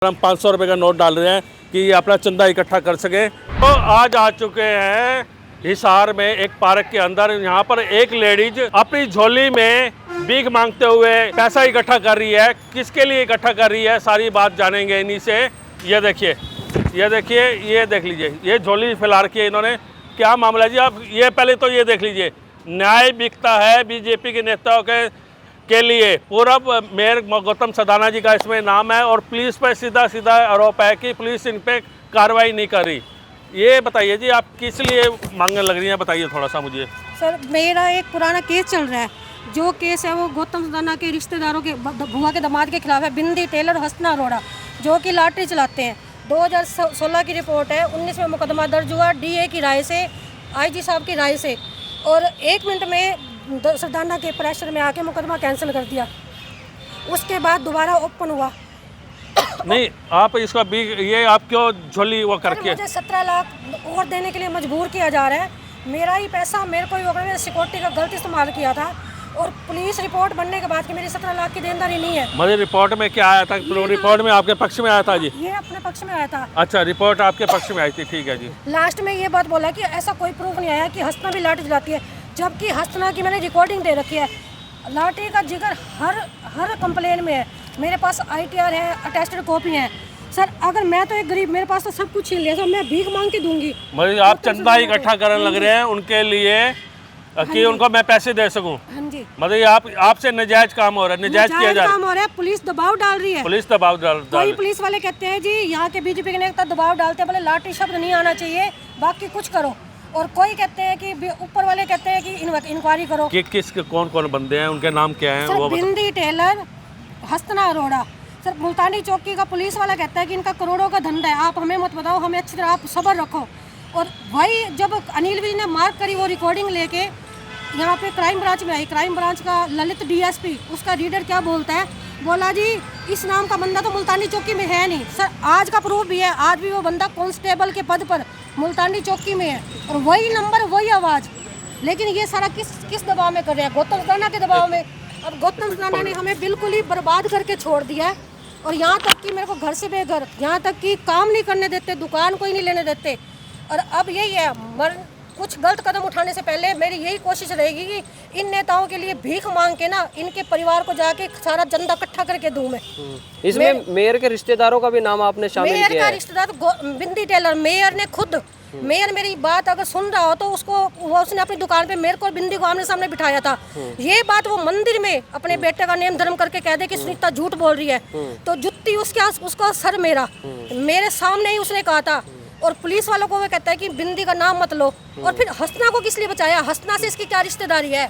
हम 500 रुपये का नोट डाल रहे हैं कि ये अपना चंदा इकट्ठा कर सके। तो आज आ चुके हैं हिसार में एक पार्क के अंदर। यहाँ पर एक लेडीज अपनी झोली में भीख मांगते हुए पैसा इकट्ठा कर रही है। किसके लिए इकट्ठा कर रही है, सारी बात जानेंगे इन्हीं से। ये देखिए, ये देख लीजिए, ये झोली फैला रखी है इन्होंने। क्या मामला है जी? आप ये पहले तो ये देख लीजिए, न्याय बिकता है बीजेपी के नेताओं के लिए। पूर्व मेयर गौतम सदाना जी का इसमें नाम है और पुलिस पर सीधा सीधा आरोप है कि पुलिस इन पे कार्रवाई नहीं कर रही। ये बताइए जी, आप किस लिए मांगने लग रही हैं, बताइए थोड़ा सा मुझे। सर, मेरा एक पुराना केस चल रहा है। जो केस है वो गौतम सदाना के रिश्तेदारों के बुआ के दामाद के खिलाफ है, बिंदी टेलर हसना अरोड़ा, जो कि लॉटरी चलाते हैं। 2016 की रिपोर्ट है, 19 में मुकदमा दर्ज हुआ डीए की राय से, आईजी साहब की राय से, और 1 मिनट में सदाना के प्रेशर में आके मुकदमा कैंसिल कर दिया। उसके बाद दोबारा ओपन हुआ। नहीं, आप इसका भी ये आप क्यों झोली वो करके? मुझे 17 लाख और देने के लिए मजबूर किया जा रहा है। मेरा ही पैसा मेरे को ही होगा, मैंने सिक्योरिटी का गलत इस्तेमाल किया था और पुलिस रिपोर्ट बनने के बाद कि मेरी 17 लाख की देनदारी नहीं है। मुझे रिपोर्ट में क्या आया था? रिपोर्ट में आपके पक्ष में आया था जी? ये अपने पक्ष में आया था। अच्छा, रिपोर्ट आपके पक्ष में आई थी, ठीक है जी। लास्ट में ये बात बोला कि ऐसा कोई प्रूफ नहीं आया कि हसना भी लाठी चलाती है, जबकि हसना की मैंने रिकॉर्डिंग दे रखी है। लाठी का जिक्र हर कंप्लेन में है। मेरे पास ITR है, अटेस्टेड कॉपी है। सर, अगर मैं तो एक गरीब, मेरे पास तो सब कुछ छीन लिया, मैं भीख मांग के दूंगी। मुझे आप चंदा इकट्ठा करने लग रहे हैं उनके लिए कि उनको मैं पैसे दे सकूं। हाँ जी, मतलब आपसे नजायज काम हो रहा है, नजायज किया जा काम हो रहा है। पुलिस दबाव डाल रही है। पुलिस दबाव डाल कोई पुलिस वाले कहते हैं जी यहाँ के बीजेपी के नेता दबाव डालते हैं, बोले लाठी शब्द नहीं आना चाहिए, बाकी कुछ करो। और कोई कहते हैं कि ऊपर वाले कहते हैं कि इंक्वायरी करो। किस कौन कौन बंदे हैं, उनके नाम क्या हैं? सर, बिंदी टेलर, हसना अरोड़ा। सर, मुल्तानी चौकी का पुलिस वाला कहता है कि इनका करोड़ों का धंधा है, आप हमें मत बताओ, हमें अच्छी तरह आप सब्र रखो। और भाई जब अनिल विज ने मार्क करी वो रिकॉर्डिंग लेके यहाँ पे क्राइम ब्रांच में आई, क्राइम ब्रांच का ललित DSP, उसका रीडर क्या बोलता है, बोला जी इस नाम का बंदा तो मुल्तानी चौकी में है नहीं। सर, आज का प्रूफ भी है, आज भी वो बंदा कांस्टेबल के पद पर मुल्तानी चौकी में है और वही नंबर वही आवाज़। लेकिन ये सारा किस दबाव में कर रहे हैं? गौतम सदाना के दबाव में। अब गौतम सदाना ने हमें बिल्कुल ही बर्बाद करके छोड़ दिया है और यहाँ तक कि मेरे को घर से बेघर, यहाँ तक कि काम नहीं करने देते, दुकान कोई नहीं लेने देते। और अब यही है, कुछ गलत कदम उठाने से पहले मेरी यही कोशिश रहेगी कि इन नेताओं के लिए भीख मांग के ना इनके परिवार को जाके सारा चंदा इकट्ठा करके दूं मैं। इसमें मेयर के रिश्तेदारों का भी नाम आपने शामिल किया है? मेयर का रिश्तेदार बिंदी टेलर, मेयर ने खुद, मेयर मेरी बात अगर सुन रहा हो तो उसने अपनी दुकान पे मेरे को बिंदी को आमने सामने बिठाया था। ये बात वो मंदिर में अपने बेटे का नेम धर्म करके कह दे कि सुनीता झूठ बोल रही है तो जुत्ती उसका सर मेरे सामने ही उसने कहा था। और पुलिस वालों को वो कहता है कि बिंदी का नाम मत लो। और फिर हसना को किस लिए बचाया? हसना से इसकी क्या रिश्तेदारी है?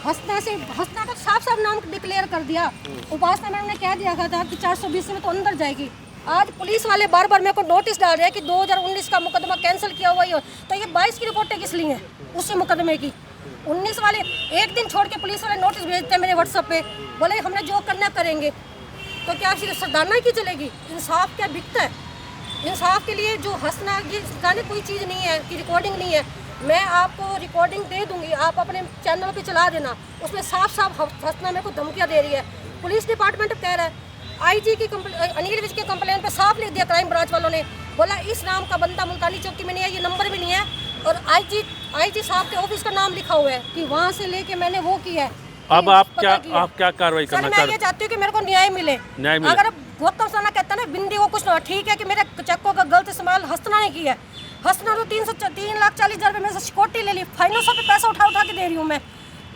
हसना का साफ नाम डिक्लेयर कर दिया। उपासना मैडम ने कह दिया था कि 420 में तो अंदर जाएगी। आज पुलिस वाले बार बार मेरे को नोटिस डाल रहे हैं कि 2019 का मुकदमा कैंसिल किया हुआ है, तो ये 22 की रिपोर्टें किस लिए हैं उसी मुकदमे की? 19 वाले एक दिन छोड़ के पुलिस वाले नोटिस भेजते हैं मेरे व्हाट्सएप पे, बोले हमने जो करना करेंगे। तो क्या सिर्फ सदाना की चलेगी? इंसाफ क्या बिकता है? इंसाफ के लिए जो हंसना, ये गाने कोई चीज़ नहीं है कि रिकॉर्डिंग नहीं है। मैं आपको रिकॉर्डिंग दे दूंगी, आप अपने चैनल पे चला देना। उसमें साफ हंसना मेरे को धमकियाँ दे रही है। पुलिस डिपार्टमेंट कह रहा है, IG की अनिल विज के कंप्लेन पे साफ लिख दिया क्राइम ब्रांच वालों ने, बोला इस नाम का बंदा मुल्तानी चौकी में नहीं है, ये नंबर भी नहीं है। और IG साहब के ऑफिस का नाम लिखा हुआ है कि वहाँ से लेके मैंने वो किया है। अब आप क्या कार्रवाई करना चाहते हैं? मैं ये चाहती हूँ कि मेरे को न्याय मिले। अगर गौतम सदाना कहता है ना बिंदी को कुछ ना, ठीक है कि मेरे चक्कों का गलत इस्तेमाल हसना ने किया है। हसना तो 3,40,000 रुपये मेरे से सिक्योरिटी ले ली, फाइनेंस पे पैसा उठा के दे रही हूँ मैं।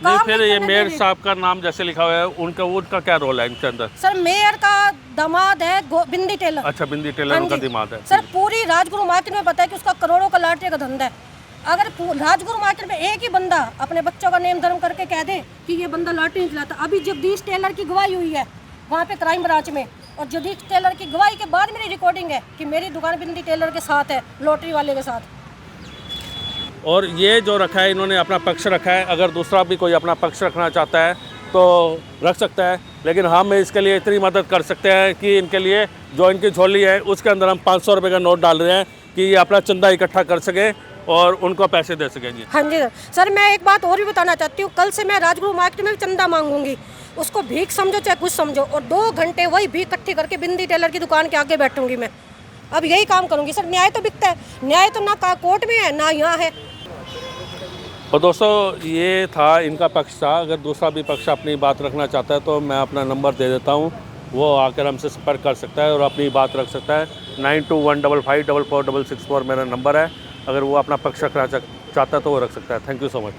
नहीं, फिर ये मेयर साहब का नाम जैसे लिखा हुआ है, उनका क्या रोल है इनके अंदर? सर, मेयर का दामाद है बिंदी टेलर। अच्छा, बिंदी टेलर उनका दामाद है। सर, पूरी राजगुरु मार्केट में पता है कि उसका करोड़ों का लाटरी का धंधा है। अगर राजगुरु मार्केट में एक ही बंदा अपने बच्चों का नेम धर्म करके कह दे कि ये बंदा लाटरी नहीं चलाता। अभी जगदीश टेलर की गवाही हुई है वहाँ पे क्राइम ब्रांच में, और जगदीश टेलर की गवाही के बाद मेरी रिकॉर्डिंग है कि मेरी दुकान बिंदी टेलर के साथ है, लॉटरी वाले के साथ। और ये जो रखा है, इन्होंने अपना पक्ष रखा है। अगर दूसरा भी कोई अपना पक्ष रखना चाहता है तो रख सकता है, लेकिन हम इसके लिए इतनी मदद कर सकते हैं कि इनके लिए जो इनकी झोली है उसके अंदर हम 500 रुपये का नोट डाल रहे हैं कि ये अपना चंदा इकट्ठा कर सके और उनको पैसे दे सकेंगे। हाँ जी सर, मैं एक बात और भी बताना चाहती हूँ। कल से मैं राजगुरु मार्केट में भी चंदा मांगूंगी। उसको भीख समझो चाहे कुछ समझो, और 2 घंटे वही भीख इकट्ठी करके बिंदी टेलर की दुकान के आगे बैठूंगी मैं। अब यही काम करूंगी सर। न्याय तो बिकता है, न्याय तो ना कोर्ट में है ना यहाँ है। और दोस्तों ये था इनका पक्ष था। अगर दूसरा भी पक्ष अपनी बात रखना चाहता है तो मैं अपना नंबर दे देता हूँ, वो आकर हमसे संपर्क कर सकता है और अपनी बात रख सकता है। 9215544664 मेरा नंबर है। अगर वो अपना पक्ष रखना चाहता है तो वो रख सकता है। Thank you so much.